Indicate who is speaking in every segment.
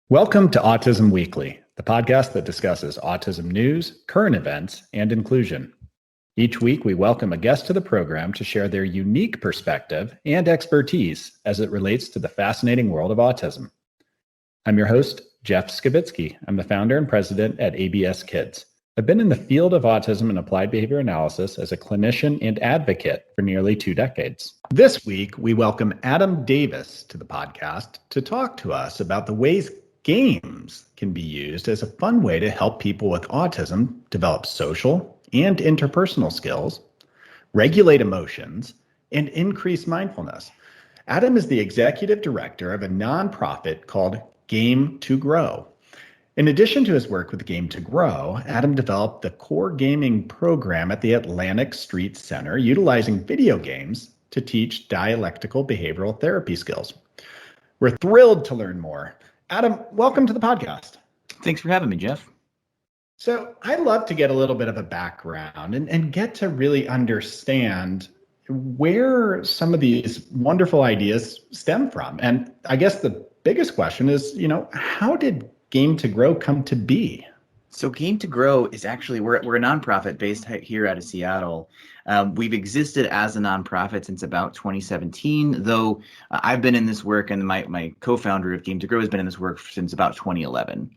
Speaker 1: Welcome to Autism Weekly, the podcast that discusses autism news, current events, and inclusion. Each week, we welcome a guest to the program to share their unique perspective and expertise as it relates to the fascinating world of autism. I'm your host, Jeff Skibitsky. I'm the founder and president at ABS Kids. I've been in the field of autism and applied behavior analysis as a clinician and advocate for nearly 2 decades. This week, we welcome Adam Davis to the podcast to talk to us about the ways games can be used as a fun way to help people with autism develop social and interpersonal skills, regulate emotions, and increase mindfulness. Adam is the executive director of a nonprofit called Game to Grow. In addition to his work with Game to Grow, Adam developed the core gaming program at the Atlantic Street Center, utilizing video games to teach dialectical behavioral therapy skills. We're thrilled to learn more. Adam, welcome to the podcast.
Speaker 2: Thanks for having me, Jeff.
Speaker 1: So I'd love to get a little bit of a background and get to really understand where some of these wonderful ideas stem from. And I guess the biggest question is, how did Game to Grow come to be?
Speaker 2: So Game to Grow is actually, we're a nonprofit based here out of Seattle. We've existed as a nonprofit since about 2017, though I've been in this work, and my co-founder of Game to Grow has been in this work since about 2011.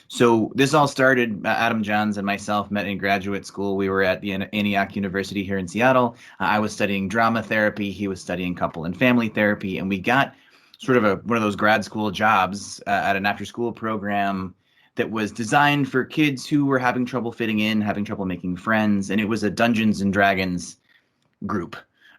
Speaker 2: So this all started, Adam Johns and myself met in graduate school. We were at the Antioch University here in Seattle. I was studying drama therapy. He was studying couple and family therapy. And we got sort of one of those grad school jobs at an after-school program that was designed for kids who were having trouble fitting in, having trouble making friends. And it was a Dungeons and Dragons group.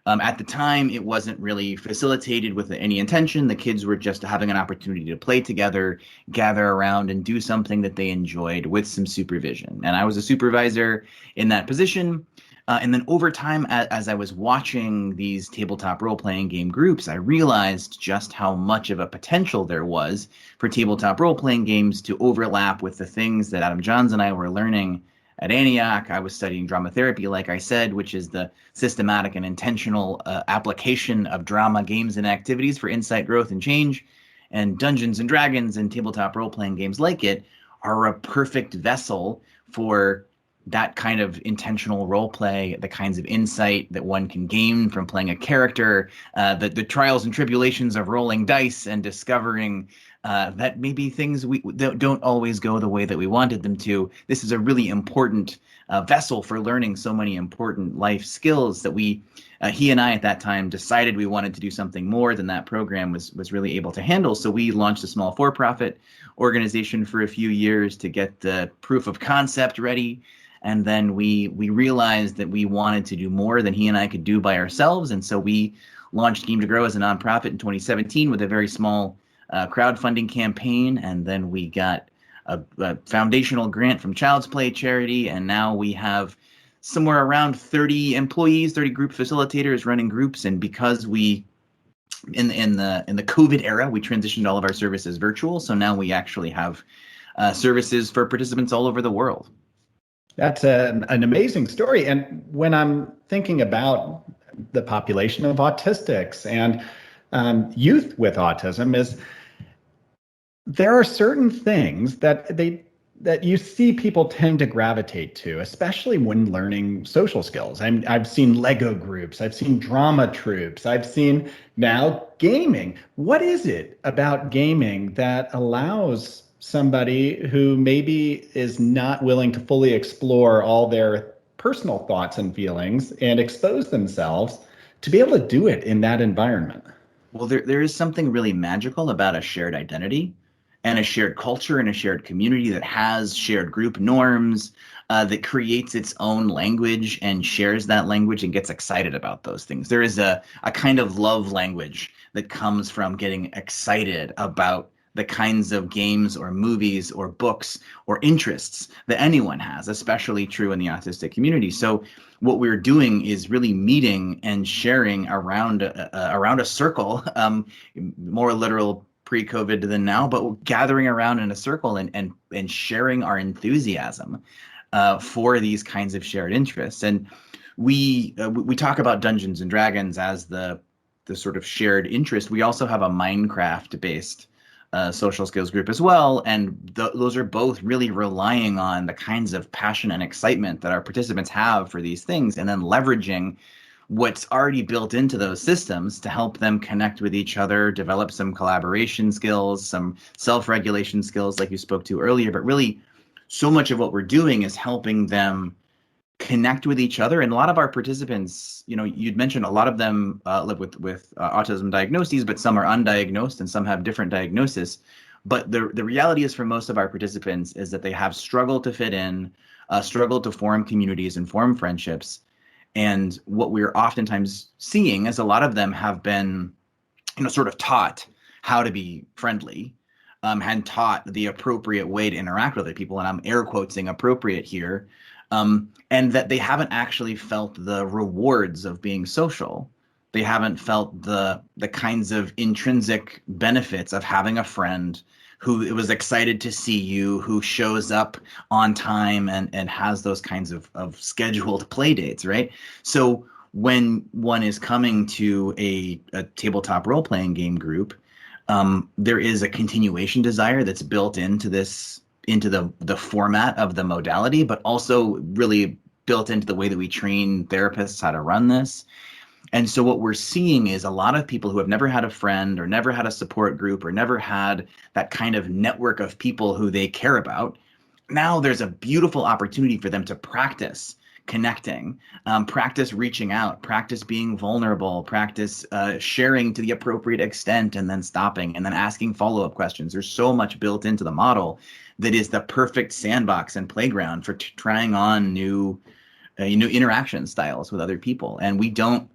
Speaker 2: At the time, it wasn't really facilitated with any intention. The kids were just having an opportunity to play together, gather around, and do something that they enjoyed with some supervision. And I was a supervisor in that position. And then over time, as I was watching these tabletop role-playing game groups, I realized just how much of a potential there was for tabletop role-playing games to overlap with the things that Adam Johns and I were learning at Antioch. I was studying drama therapy, like I said, which is the systematic and intentional application of drama, games, and activities for insight, growth, and change. And Dungeons and Dragons and tabletop role-playing games like it are a perfect vessel for that kind of intentional role play, the kinds of insight that one can gain from playing a character, the trials and tribulations of rolling dice and discovering that maybe things don't always go the way that we wanted them to. This is a really important vessel for learning so many important life skills that he and I at that time decided we wanted to do something more than that program was really able to handle. So we launched a small for-profit organization for a few years to get the proof of concept ready. And then we realized that we wanted to do more than he and I could do by ourselves. And so we launched Game to Grow as a nonprofit in 2017 with a very small crowdfunding campaign. And then we got a foundational grant from Child's Play charity. And now we have somewhere around 30 employees, 30 group facilitators running groups. And because we, in the COVID era, we transitioned all of our services virtual. So now we actually have services for participants all over the world.
Speaker 1: That's an amazing story. And when I'm thinking about the population of autistics and youth with autism, is there are certain things that you see people tend to gravitate to, especially when learning social skills. I've seen Lego groups, I've seen drama troupes, I've seen now gaming. What is it about gaming that allows somebody who maybe is not willing to fully explore all their personal thoughts and feelings and expose themselves to be able to do it in that environment?
Speaker 2: Well, there is something really magical about a shared identity and a shared culture and a shared community that has shared group norms, that creates its own language and shares that language and gets excited about those things. There is a kind of love language that comes from getting excited about the kinds of games or movies or books or interests that anyone has, especially true in the autistic community. So what we're doing is really meeting and sharing around a circle, more literal pre-COVID than now, but gathering around in a circle and sharing our enthusiasm for these kinds of shared interests. And we talk about Dungeons and Dragons as the the sort of shared interest, we also have a Minecraft-based social skills group as well, and those are both really relying on the kinds of passion and excitement that our participants have for these things, and then leveraging what's already built into those systems to help them connect with each other, develop some collaboration skills, some self-regulation skills like you spoke to earlier. But really, so much of what we're doing is helping them connect with each other. And a lot of our participants, you'd mentioned a lot of them live with autism diagnoses, but some are undiagnosed and some have different diagnosis. But the reality is, for most of our participants, is that they have struggled to fit in, struggled to form communities and form friendships. And what we're oftentimes seeing is a lot of them have been, sort of taught how to be friendly, and taught the appropriate way to interact with other people. And I'm air quoting appropriate here. And that they haven't actually felt the rewards of being social. They haven't felt the kinds of intrinsic benefits of having a friend who was excited to see you, who shows up on time and has those kinds of scheduled play dates, right? So when one is coming to a tabletop role-playing game group, there is a continuation desire that's built into the format of the modality, but also really built into the way that we train therapists how to run this. And so what we're seeing is a lot of people who have never had a friend or never had a support group or never had that kind of network of people who they care about. Now there's a beautiful opportunity for them to practice connecting, practice reaching out, practice being vulnerable, practice sharing to the appropriate extent, and then stopping and then asking follow-up questions. There's so much built into the model that is the perfect sandbox and playground for trying on new interaction styles with other people. And we don't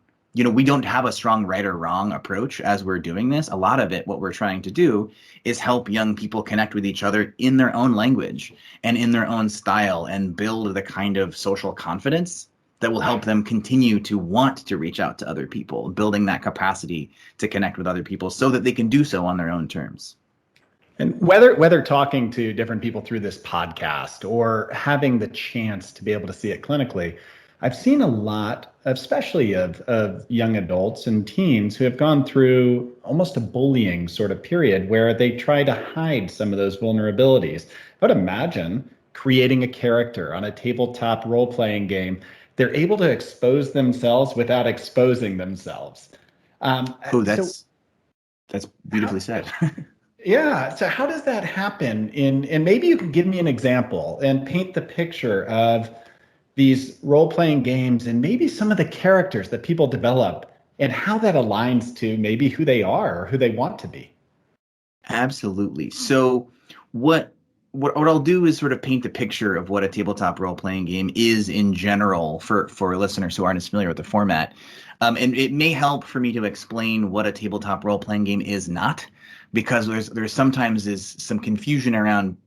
Speaker 2: have a strong right or wrong approach as we're doing this. A lot of it, what we're trying to do is help young people connect with each other in their own language and in their own style and build the kind of social confidence that will help them continue to want to reach out to other people, building that capacity to connect with other people so that they can do so on their own terms.
Speaker 1: And whether talking to different people through this podcast or having the chance to be able to see it clinically, I've seen a lot, especially of young adults and teens who have gone through almost a bullying sort of period where they try to hide some of those vulnerabilities. I would imagine creating a character on a tabletop role-playing game, they're able to expose themselves without exposing themselves.
Speaker 2: That's beautifully said.
Speaker 1: Yeah. So how does that happen? And maybe you can give me an example and paint the picture of these role-playing games and maybe some of the characters that people develop and how that aligns to maybe who they are or who they want to be.
Speaker 2: Absolutely. So what I'll do is sort of paint the picture of what a tabletop role-playing game is in general for listeners who aren't as familiar with the format. And it may help for me to explain what a tabletop role-playing game is not, because there's sometimes is some confusion around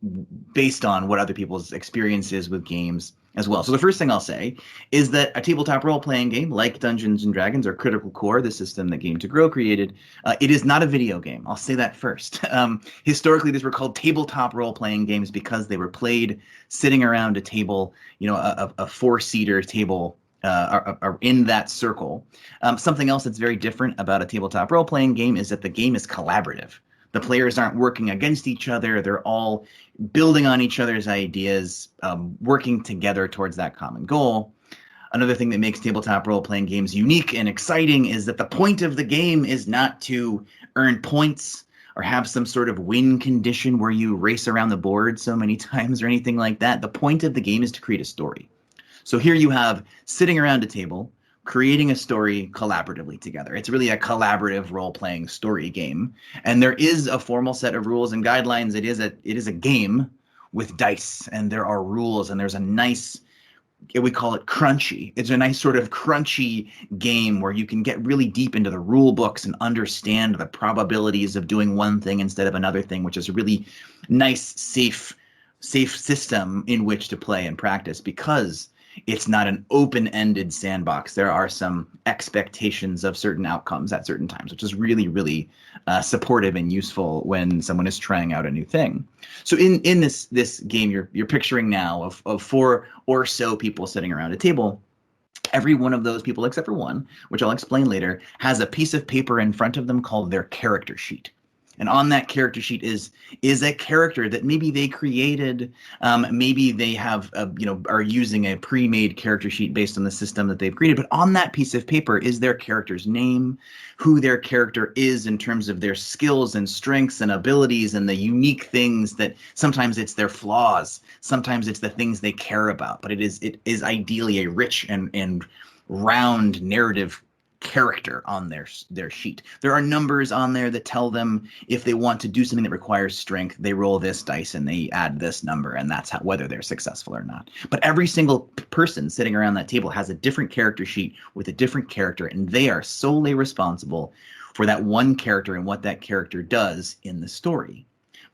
Speaker 2: based on what other people's experience is with games as well. So the first thing I'll say is that a tabletop role-playing game like Dungeons and Dragons or Critical Core, the system that Game to Grow created, it is not a video game. I'll say that first. Historically, these were called tabletop role-playing games because they were played sitting around a table, a four-seater table are in that circle. Something else that's very different about a tabletop role-playing game is that the game is collaborative. The players aren't working against each other. They're all building on each other's ideas, working together towards that common goal. Another thing that makes tabletop role-playing games unique and exciting is that the point of the game is not to earn points or have some sort of win condition where you race around the board so many times or anything like that. The point of the game is to create a story. So here you have sitting around a table, creating a story collaboratively together. It's really a collaborative role-playing story game. And there is a formal set of rules and guidelines. It is a game with dice, and there are rules, and there's a nice, we call it crunchy. It's a nice sort of crunchy game where you can get really deep into the rule books and understand the probabilities of doing one thing instead of another thing, which is a really nice, safe system in which to play and practice, because it's not an open-ended sandbox. There are some expectations of certain outcomes at certain times, which is really, really supportive and useful when someone is trying out a new thing. So in this game, you're picturing now of four or so people sitting around a table. Every one of those people, except for one, which I'll explain later, has a piece of paper in front of them called their character sheet. And on that character sheet is a character that maybe they created, maybe they have, are using a pre-made character sheet based on the system that they've created. But on that piece of paper is their character's name, who their character is in terms of their skills and strengths and abilities and the unique things that sometimes it's their flaws, sometimes it's the things they care about. But it is ideally a rich and round narrative character on their sheet. There are numbers on there that tell them if they want to do something that requires strength, they roll this dice and they add this number, and that's whether they're successful or not. But every single person sitting around that table has a different character sheet with a different character, and they are solely responsible for that one character and what that character does in the story.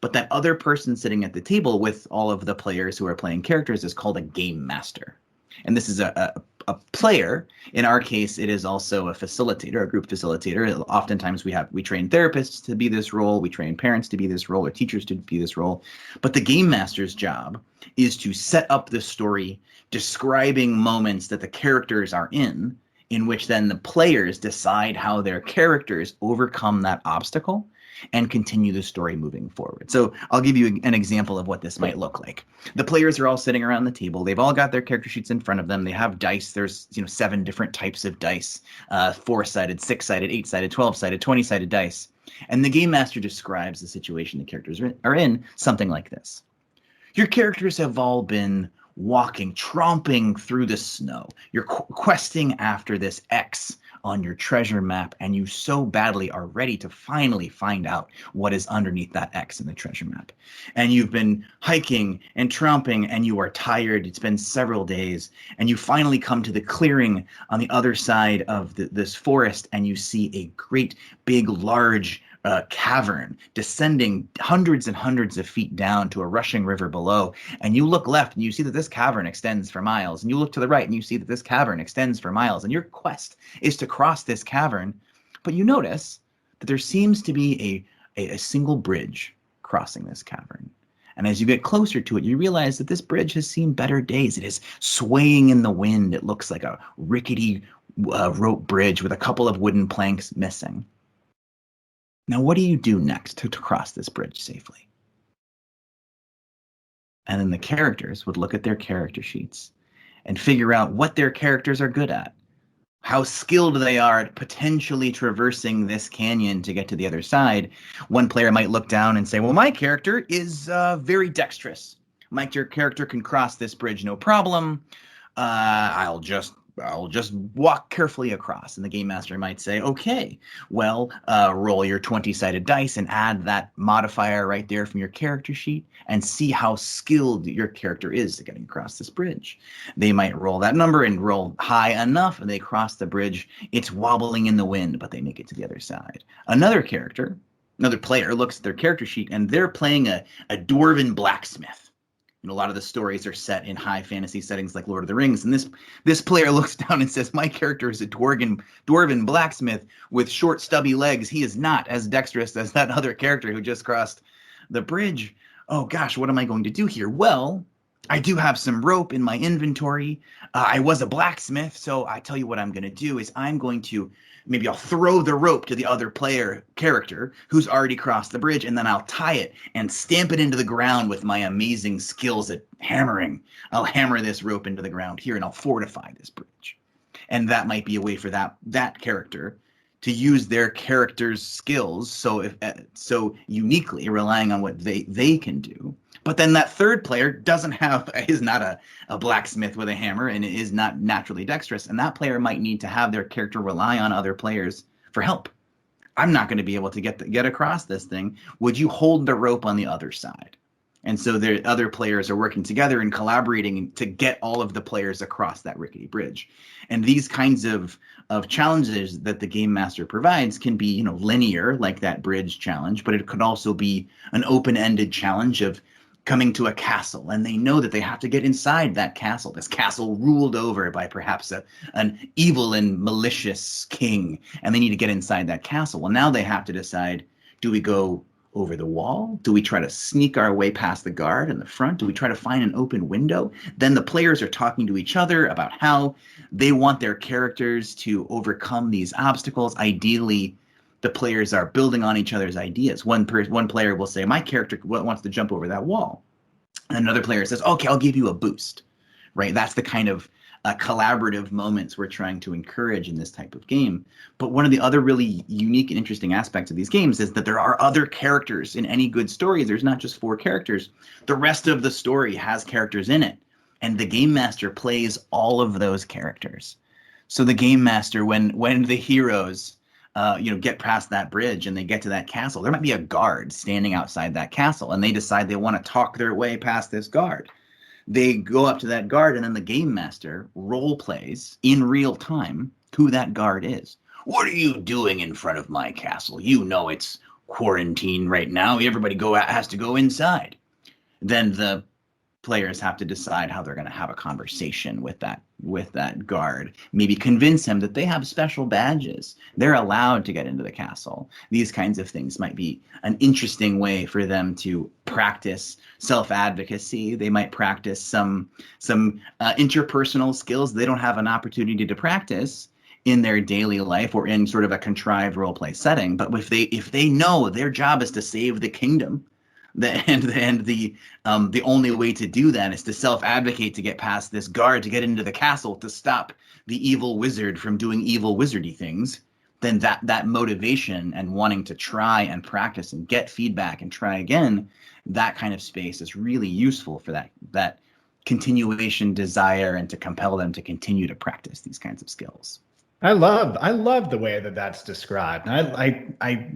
Speaker 2: But that other person sitting at the table with all of the players who are playing characters is called a game master. And this is a player. In our case, it is also a facilitator, a group facilitator. Oftentimes we train therapists to be this role, we train parents to be this role, or teachers to be this role. But the game master's job is to set up the story, describing moments that the characters are in which then the players decide how their characters overcome that obstacle and continue the story moving forward. So I'll give you an example of what this might look like. The players are all sitting around the table. They've all got their character sheets in front of them. They have dice. There's 7 different types of dice, 4-sided, 6-sided, 8-sided, 12-sided, 20-sided dice. And the game master describes the situation the characters are in, something like this. Your characters have all been walking, tromping through the snow. You're questing after this X on your treasure map, and you so badly are ready to finally find out what is underneath that X in the treasure map. And you've been hiking and tromping, and you are tired. It's been several days, and you finally come to the clearing on the other side of this forest, and you see a great, big, large cavern descending hundreds and hundreds of feet down to a rushing river below. And you look left and you see that this cavern extends for miles. And you look to the right and you see that this cavern extends for miles. And your quest is to cross this cavern. But you notice that there seems to be a single bridge crossing this cavern. And as you get closer to it, you realize that this bridge has seen better days. It is swaying in the wind. It looks like a rickety rope bridge with a couple of wooden planks missing. Now, what do you do next to cross this bridge safely? And then the characters would look at their character sheets and figure out what their characters are good at, how skilled they are at potentially traversing this canyon to get to the other side. One player might look down and say, well, my character is very dexterous. My character can cross this bridge no problem. I'll just walk carefully across. And the game master might say, okay, well, roll your 20-sided dice and add that modifier right there from your character sheet and see how skilled your character is at getting across this bridge. They might roll that number and roll high enough, and they cross the bridge. It's wobbling in the wind, but they make it to the other side. Another player looks at their character sheet, and they're playing a dwarven blacksmith. A lot of the stories are set in high fantasy settings like Lord of the Rings. And this player looks down and says, my character is a dwarven blacksmith with short, stubby legs. He is not as dexterous as that other character who just crossed the bridge. Oh, gosh, what am I going to do here? Well, I do have some rope in my inventory. I was a blacksmith, so I tell you what I'm going to do is maybe I'll throw the rope to the other character who's already crossed the bridge, and then I'll tie it and stamp it into the ground with my amazing skills at hammering. I'll hammer this rope into the ground here, and I'll fortify this bridge. And that might be a way for that character to use their character's skills so uniquely, relying on what they can do. But then that third player is not a blacksmith with a hammer and is not naturally dexterous. And that player might need to have their character rely on other players for help. I'm not going to be able to get across this thing. Would you hold the rope on the other side? And so the other players are working together and collaborating to get all of the players across that rickety bridge. And these kinds of challenges that the game master provides can be, linear, like that bridge challenge, but it could also be an open-ended challenge of coming to a castle, and they know that they have to get inside that castle. This castle ruled over by perhaps an evil and malicious king, and they need to get inside that castle. Well, now they have to decide, do we go over the wall? Do we try to sneak our way past the guard in the front? Do we try to find an open window? Then the players are talking to each other about how they want their characters to overcome these obstacles. Ideally, the players are building on each other's ideas. One player will say, my character wants to jump over that wall. And another player says, okay, I'll give you a boost, right? That's the kind of collaborative moments we're trying to encourage in this type of game. But one of the other really unique and interesting aspects of these games is that there are other characters in any good story. There's not just 4 characters. The rest of the story has characters in it. And the game master plays all of those characters. So the game master, when the heroes get past that bridge and they get to that castle, there might be a guard standing outside that castle, and they decide they want to talk their way past this guard. They go up to that guard, and then the game master role plays in real time who that guard is. What are you doing in front of my castle? You know it's quarantine right now. Everybody has to go inside. Then the players have to decide how they're going to have a conversation with that guard. Maybe convince him that they have special badges. They're allowed to get into the castle. These kinds of things might be an interesting way for them to practice self-advocacy. They might practice some interpersonal skills they don't have an opportunity to practice in their daily life or in sort of a contrived role play setting. But if they know their job is to save the kingdom, and the only way to do that is to self-advocate to get past this guard, to get into the castle, to stop the evil wizard from doing evil wizardy things, then that motivation and wanting to try and practice and get feedback and try again, that kind of space is really useful for that continuation desire and to compel them to continue to practice these kinds of skills.
Speaker 1: I love the way that that's described. I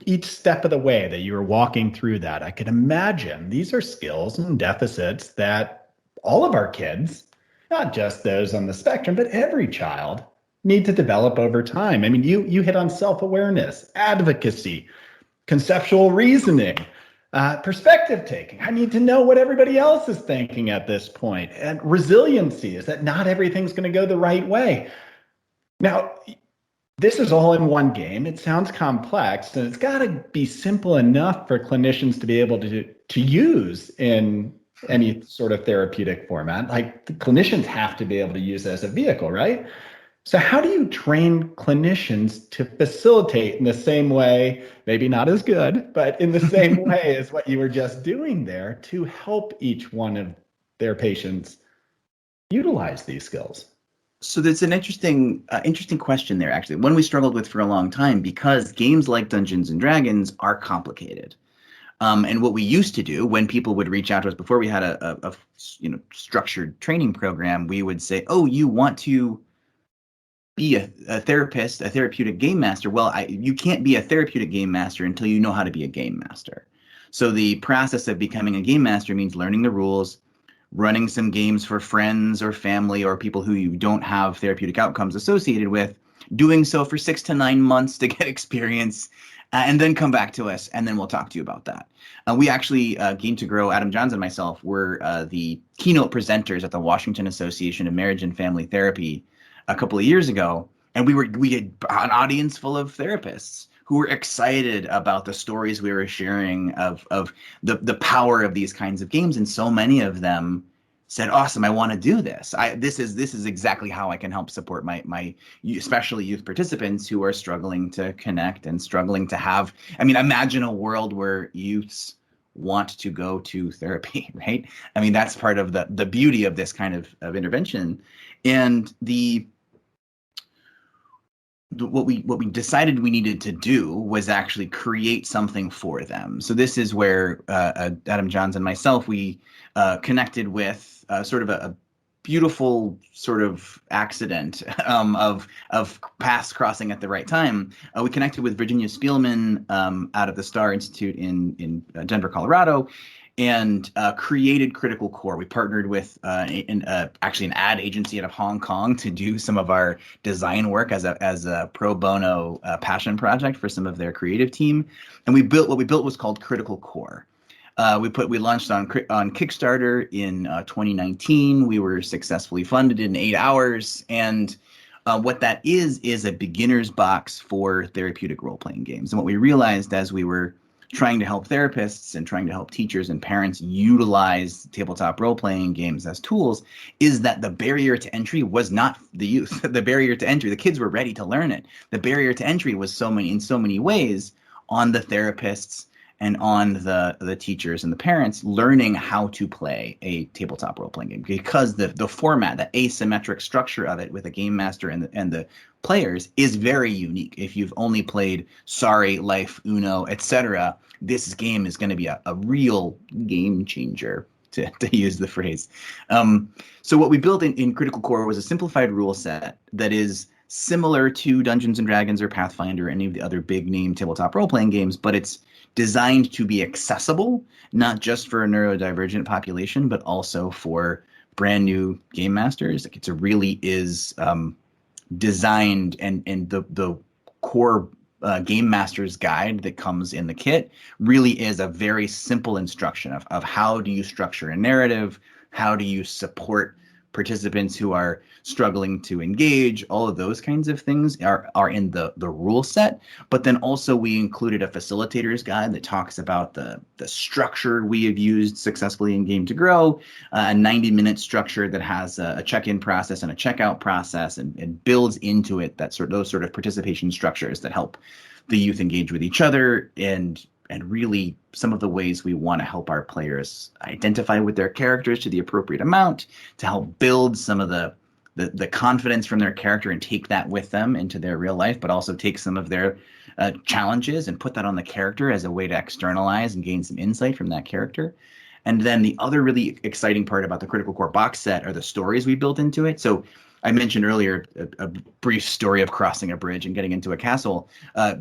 Speaker 1: each step of the way that you were walking through that, I could imagine these are skills and deficits that all of our kids, not just those on the spectrum, but every child need to develop over time. I mean, you hit on self-awareness, advocacy, conceptual reasoning, perspective taking. I need to know what everybody else is thinking at this point. And resiliency is that not everything's going to go the right way. Now, this is all in one game. It sounds complex, and it's got to be simple enough for clinicians to be able to use in any sort of therapeutic format. Like, the clinicians have to be able to use it as a vehicle, right? So how do you train clinicians to facilitate in the same way, maybe not as good, but in the same way as what you were just doing there, to help each one of their patients utilize these skills?
Speaker 2: So that's an interesting question there, actually. One we struggled with for a long time because games like Dungeons and Dragons are complicated. And what we used to do when people would reach out to us before we had a structured training program, we would say, "Oh, you want to be a therapist, a therapeutic game master? Well, you can't be a therapeutic game master until you know how to be a game master." So the process of becoming a game master means learning the rules, running some games for friends or family or people who you don't have therapeutic outcomes associated with, doing so for 6 to 9 months to get experience, and then come back to us, and then we'll talk to you about that. We actually, Game to Grow, Adam Johns and myself, were the keynote presenters at the Washington Association of Marriage and Family Therapy a couple of years ago, and we had an audience full of therapists who were excited about the stories we were sharing of the power of these kinds of games. And so many of them said, "Awesome, I want to do this. This is exactly how I can help support my especially youth participants who are struggling to connect and struggling to have." I mean, imagine a world where youths want to go to therapy, right? I mean, that's part of the beauty of this kind of intervention. And what we decided we needed to do was actually create something for them. So this is where Adam Johns and myself, we connected with sort of a beautiful sort of accident of paths crossing at the right time. We connected with Virginia Spielman out of the Star Institute in Denver, Colorado, and created Critical Core. We partnered with actually an ad agency out of Hong Kong to do some of our design work as a pro bono passion project for some of their creative team. And what we built was called Critical Core. We launched on Kickstarter in 2019. We were successfully funded in 8 hours. And what that is a beginner's box for therapeutic role-playing games. And what we realized as we were trying to help therapists and trying to help teachers and parents utilize tabletop role-playing games as tools is that the barrier to entry was not the youth. The barrier to entry, the kids were ready to learn it. The barrier to entry was in so many ways on the therapists and on the teachers and the parents learning how to play a tabletop role-playing game, because the format, the asymmetric structure of it with a game master and the players is very unique. If you've only played Sorry, Life, Uno, etc., this game is going to be a real game changer, to use the phrase. So what we built in Critical Core was a simplified rule set that is similar to Dungeons and Dragons or Pathfinder or any of the other big name tabletop role-playing games, but it's designed to be accessible, not just for a neurodivergent population, but also for brand new game masters. Like, it really is designed, and the core game master's guide that comes in the kit really is a very simple instruction of how do you structure a narrative, how do you support participants who are struggling to engage. All of those kinds of things are in the rule set. But then also we included a facilitator's guide that talks about the structure we have used successfully in Game to Grow, a 90-minute structure that has a check-in process and a checkout process, and builds into it those sort of participation structures that help the youth engage with each other, and really some of the ways we want to help our players identify with their characters to the appropriate amount, to help build some of the confidence from their character and take that with them into their real life, but also take some of their challenges and put that on the character as a way to externalize and gain some insight from that character. And then the other really exciting part about the Critical Core box set are the stories we built into it. So I mentioned earlier a brief story of crossing a bridge and getting into a castle.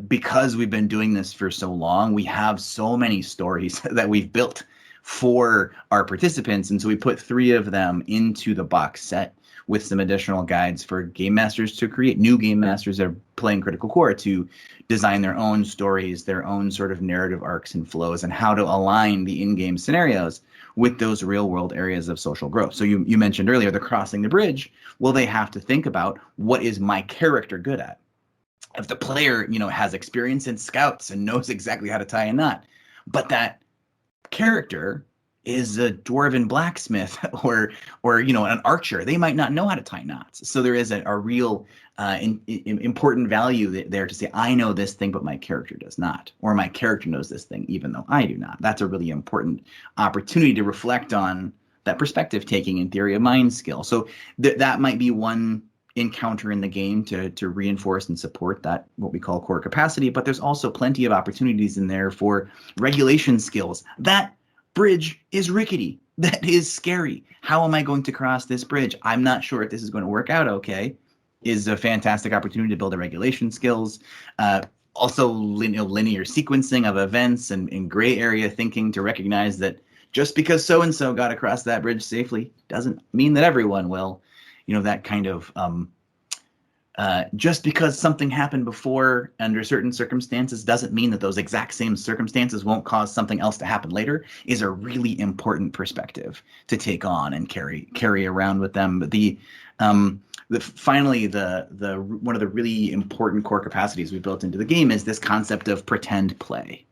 Speaker 2: Because we've been doing this for so long, we have so many stories that we've built for our participants. And so we put 3 of them into the box set with some additional guides for game masters to create, new game masters that are playing Critical Core, to design their own stories, their own sort of narrative arcs and flows, and how to align the in-game scenarios with those real-world areas of social growth. So you mentioned earlier the crossing the bridge. Well, they have to think about, what is my character good at? If the player, has experience in scouts and knows exactly how to tie a knot, but that character is a dwarven blacksmith or an archer, they might not know how to tie knots. So there is a real important value there to say, I know this thing, but my character does not, or my character knows this thing, even though I do not. That's a really important opportunity to reflect on that perspective taking and theory of mind skill. So that might be one encounter in the game to reinforce and support that, what we call core capacity. But there's also plenty of opportunities in there for regulation skills. That bridge is rickety. That is scary. How am I going to cross this bridge? I'm not sure if this is going to work out okay. Is a fantastic opportunity to build a regulation skills. Also, linear sequencing of events and gray area thinking to recognize that just because so-and-so got across that bridge safely doesn't mean that everyone will. That kind of just because something happened before under certain circumstances doesn't mean that those exact same circumstances won't cause something else to happen later, is a really important perspective to take on and carry around with them. Finally, the one of the really important core capacities we built into the game is this concept of pretend play,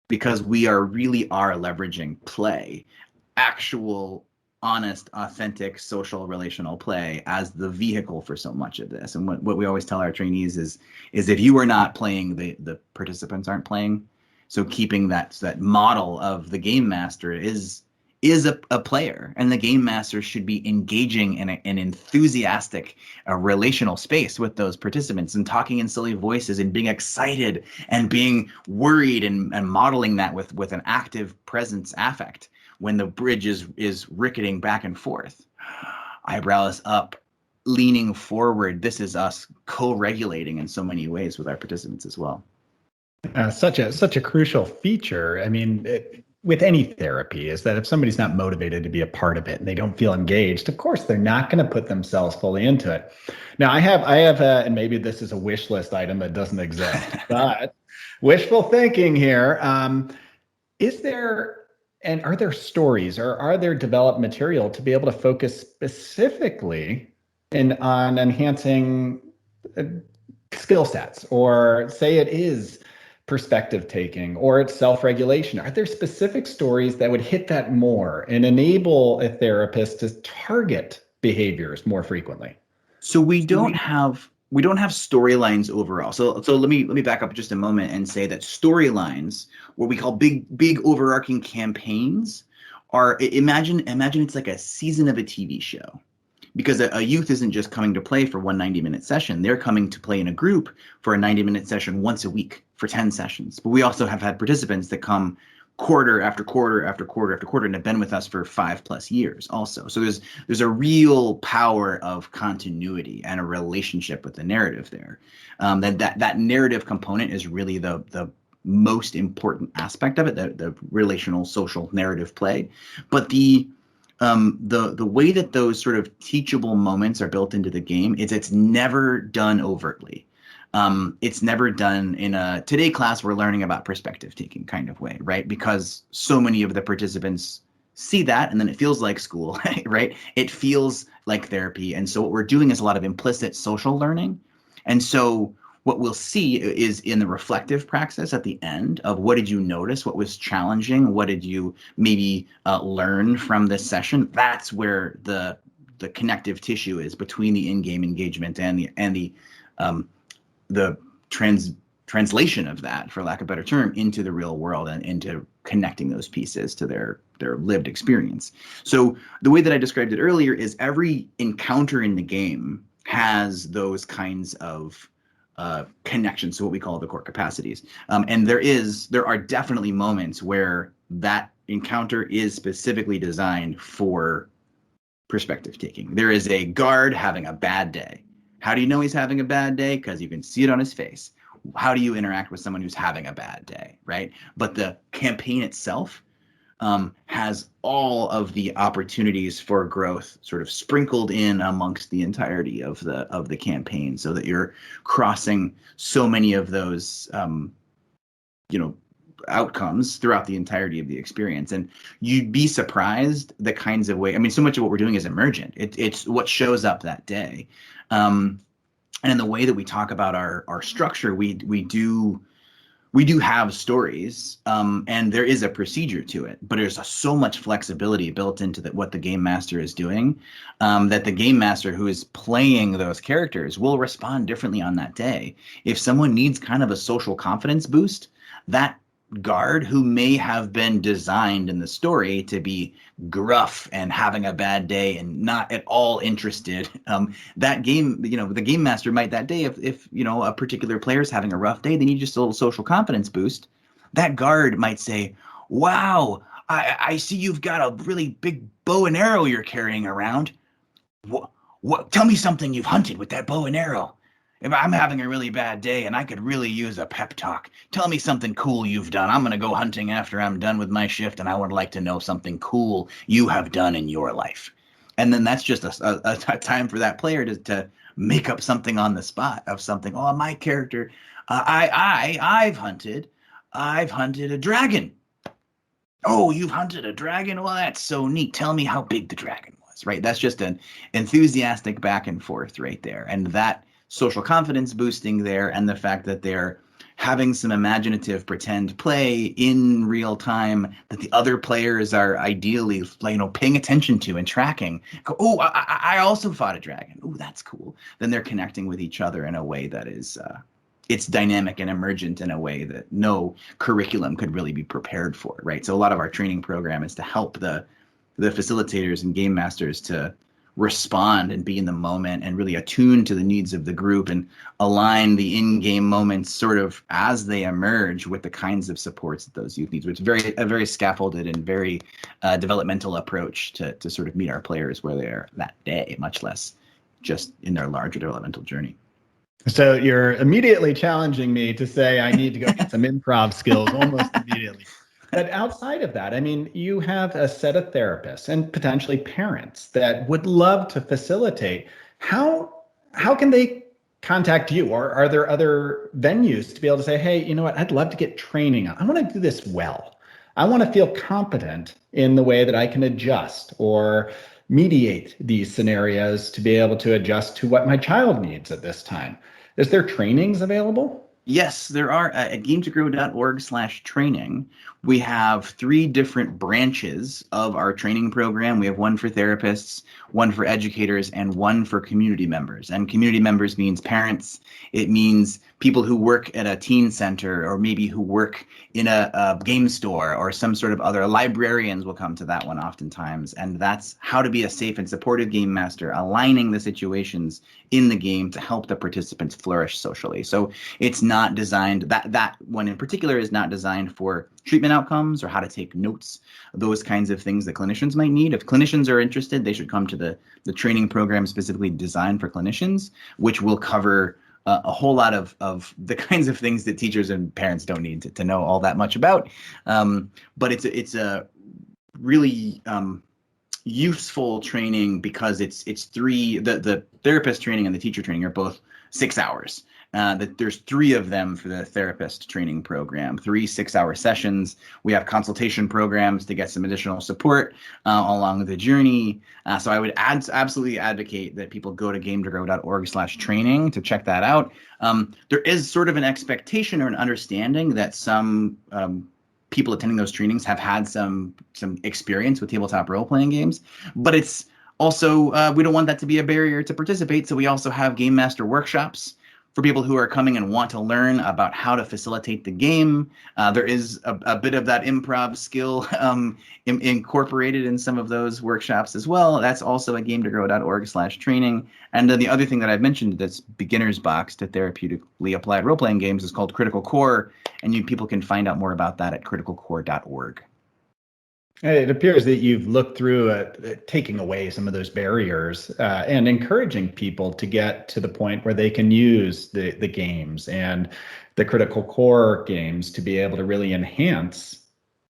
Speaker 2: because we really are leveraging play, actual, honest, authentic, social, relational play as the vehicle for so much of this. And what we always tell our trainees is if you are not playing, the participants aren't playing. So keeping that model of the game master is a player, and the game master should be engaging in an enthusiastic relational space with those participants and talking in silly voices and being excited and being worried and modeling that with an active presence affect when the bridge is ricketing back and forth. Eyebrows up, leaning forward. This is us co-regulating in so many ways with our participants as well.
Speaker 1: Such a crucial feature. I mean, with any therapy, is that if somebody's not motivated to be a part of it and they don't feel engaged, of course, they're not going to put themselves fully into it. Now, I have, and maybe this is a wish list item that doesn't exist, but wishful thinking here. Is there, and are there stories or are there developed material to be able to focus specifically on enhancing skill sets, or say it is perspective taking or it's self-regulation? Are there specific stories that would hit that more and enable a therapist to target behaviors more frequently?
Speaker 2: So we don't have storylines overall. So let me back up just a moment and say that storylines, what we call big overarching campaigns, imagine it's like a season of a TV show. Because a youth isn't just coming to play for one 90-minute session. They're coming to play in a group for a 90-minute session once a week for 10 sessions. But we also have had participants that come quarter after quarter after quarter after quarter and have been with us for 5+ years also. So there's a real power of continuity and a relationship with the narrative there. That narrative component is really the most important aspect of it, the relational social narrative play. But the way that those sort of teachable moments are built into the game is it's never done overtly. It's never done in a today class we're learning about perspective taking kind of way, right? Because so many of the participants see that and then it feels like school, right? It feels like therapy. And so what we're doing is a lot of implicit social learning. And so what we'll see is in the reflective praxis at the end of what did you notice, what was challenging, what did you maybe learn from this session. That's where the connective tissue is between the in-game engagement and the translation of that, for lack of a better term, into the real world and into connecting those pieces to their lived experience. So the way that I described it earlier is every encounter in the game has those kinds of connections to what we call the core capacities. And there are definitely moments where that encounter is specifically designed for perspective taking. There is a guard having a bad day. How do you know he's having a bad day? Because you can see it on his face. How do you interact with someone who's having a bad day, right? But the campaign itself has all of the opportunities for growth sort of sprinkled in amongst the entirety of the campaign, so that you're crossing so many of those outcomes throughout the entirety of the experience. And you'd be surprised the kinds of way. I mean, so much of what we're doing is emergent. It's what shows up that day. And in the way that we talk about our structure, we do have stories, and there is a procedure to it, but there's so much flexibility built into what the game master is doing, that the game master who is playing those characters will respond differently on that day. If someone needs kind of a social confidence boost, that guard who may have been designed in the story to be gruff and having a bad day and not at all interested, that game, the game master might that day, if a particular player is having a rough day, they need just a little social confidence boost. That guard might say, wow, I see you've got a really big bow and arrow you're carrying around. What? Tell me something you've hunted with that bow and arrow. If I'm having a really bad day and I could really use a pep talk, tell me something cool you've done. I'm going to go hunting after I'm done with my shift, and I would like to know something cool you have done in your life. And then that's just a time for that player to make up something on the spot of something. Oh, my character, I've hunted a dragon. Oh, you've hunted a dragon? Well, that's so neat. Tell me how big the dragon was, right? That's just an enthusiastic back and forth right there. And that social confidence boosting there, and the fact that they're having some imaginative pretend play in real time that the other players are ideally paying attention to and tracking. Go, oh, I also fought a dragon. Oh, that's cool. Then they're connecting with each other in a way that is it's dynamic and emergent in a way that no curriculum could really be prepared for, right? So a lot of our training program is to help the facilitators and game masters to respond and be in the moment and really attune to the needs of the group and align the in-game moments sort of as they emerge with the kinds of supports that those youth needs, which is a very scaffolded and very developmental approach to sort of meet our players where they are that day, much less just in their larger developmental journey.
Speaker 1: So you're immediately challenging me to say I need to go get some improv skills almost immediately. But outside of that, I mean, you have a set of therapists and potentially parents that would love to facilitate. How can they contact you? Or are there other venues to be able to say, hey, you know what, I'd love to get training. I want to do this well. I want to feel competent in the way that I can adjust or mediate these scenarios to be able to adjust to what my child needs at this time. Is there trainings available?
Speaker 2: Yes, there are. At gametogrow.org/training, we have 3 different branches of our training program. We have one for therapists, one for educators, and one for community members. And community members means parents. It means people who work at a teen center, or maybe who work in a game store or some sort of other. Librarians will come to that one oftentimes. And that's how to be a safe and supportive game master, aligning the situations in the game to help the participants flourish socially. So it's not designed, that one in particular is not designed for treatment outcomes or how to take notes, those kinds of things that clinicians might need. If clinicians are interested, they should come to the training program specifically designed for clinicians, which will cover a whole lot of the kinds of things that teachers and parents don't need to know all that much about. But it's a really useful training because it's 3, the therapist training and the teacher training are both 6 hours. That there's 3 of them for the therapist training program, 3 6-hour sessions. We have consultation programs to get some additional support along the journey. So I would absolutely advocate that people go to gametogrow.org/training to check that out. There is sort of an expectation or an understanding that some people attending those trainings have had some experience with tabletop role-playing games, but it's also, we don't want that to be a barrier to participate. So we also have game master workshops for people who are coming and want to learn about how to facilitate the game. There is a bit of that improv skill incorporated in some of those workshops as well. That's also at gametogrow.org/training. And the other thing that I've mentioned that's beginner's box to therapeutically applied role-playing games is called Critical Core, and people can find out more about that at criticalcore.org.
Speaker 1: It appears that you've looked through taking away some of those barriers and encouraging people to get to the point where they can use the games and the critical core games to be able to really enhance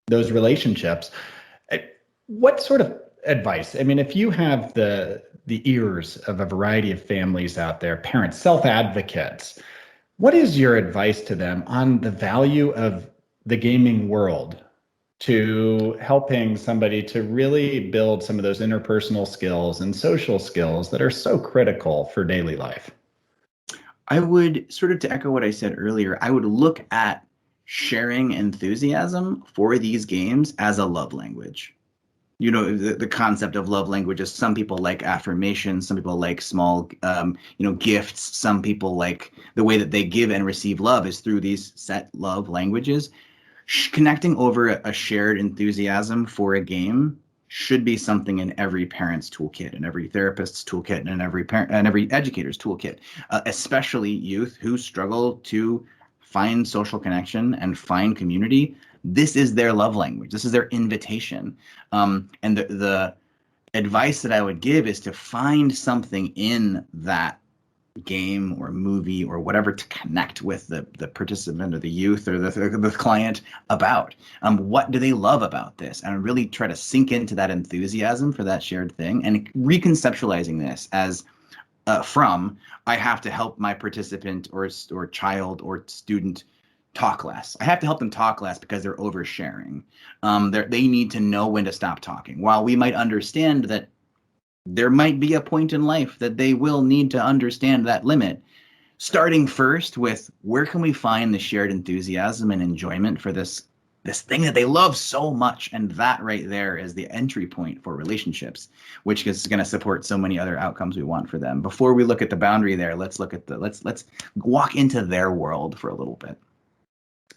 Speaker 1: those relationships. What sort of advice? I mean, if you have the ears of a variety of families out there, parents, self-advocates, what is your advice to them on the value of the gaming world to helping somebody to really build some of those interpersonal skills and social skills that are so critical for daily life?
Speaker 2: I would, sort of to echo what I said earlier, I would look at sharing enthusiasm for these games as a love language. You know, the concept of love languages, some people like affirmation, some people like small, gifts. Some people like the way that they give and receive love is through these set love languages. Connecting over a shared enthusiasm for a game should be something in every parent's toolkit, and every therapist's toolkit, and every educator's toolkit, especially youth who struggle to find social connection and find community. This is their love language. This is their invitation. And the advice that I would give is to find something in that game or movie or whatever to connect with the participant or the youth or the client about. What do they love about this? And really try to sink into that enthusiasm for that shared thing, and reconceptualizing this as I have to help my participant or child or student talk less. I have to help them talk less because they're oversharing. They need to know when to stop talking. While we might understand that there might be a point in life that they will need to understand that limit, starting first with where can we find the shared enthusiasm and enjoyment for this thing that they love so much, and that right there is the entry point for relationships, which is going to support so many other outcomes we want for them. Before we look at the boundary there, let's look at let's walk into their world for a little bit.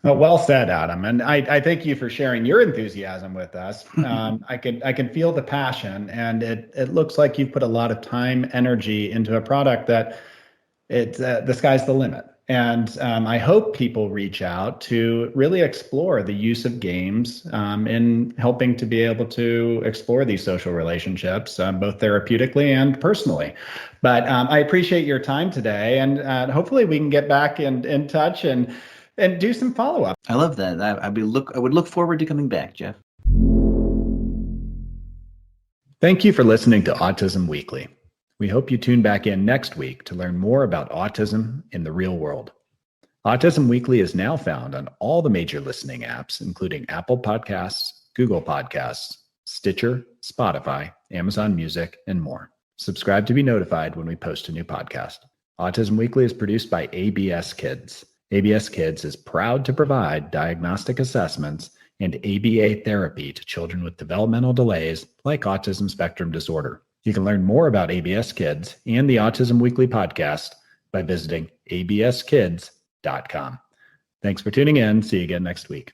Speaker 1: Well said, Adam. And I thank you for sharing your enthusiasm with us. I can feel the passion, and it looks like you've put a lot of time, energy into a product that the sky's the limit. And I hope people reach out to really explore the use of games in helping to be able to explore these social relationships, both therapeutically and personally. But I appreciate your time today, and hopefully we can get back in touch and do some follow-up.
Speaker 2: I love that. I would look forward to coming back, Jeff.
Speaker 1: Thank you for listening to Autism Weekly. We hope you tune back in next week to learn more about autism in the real world. Autism Weekly is now found on all the major listening apps, including Apple Podcasts, Google Podcasts, Stitcher, Spotify, Amazon Music, and more. Subscribe to be notified when we post a new podcast. Autism Weekly is produced by ABS Kids. ABS Kids is proud to provide diagnostic assessments and ABA therapy to children with developmental delays like autism spectrum disorder. You can learn more about ABS Kids and the Autism Weekly podcast by visiting abskids.com. Thanks for tuning in. See you again next week.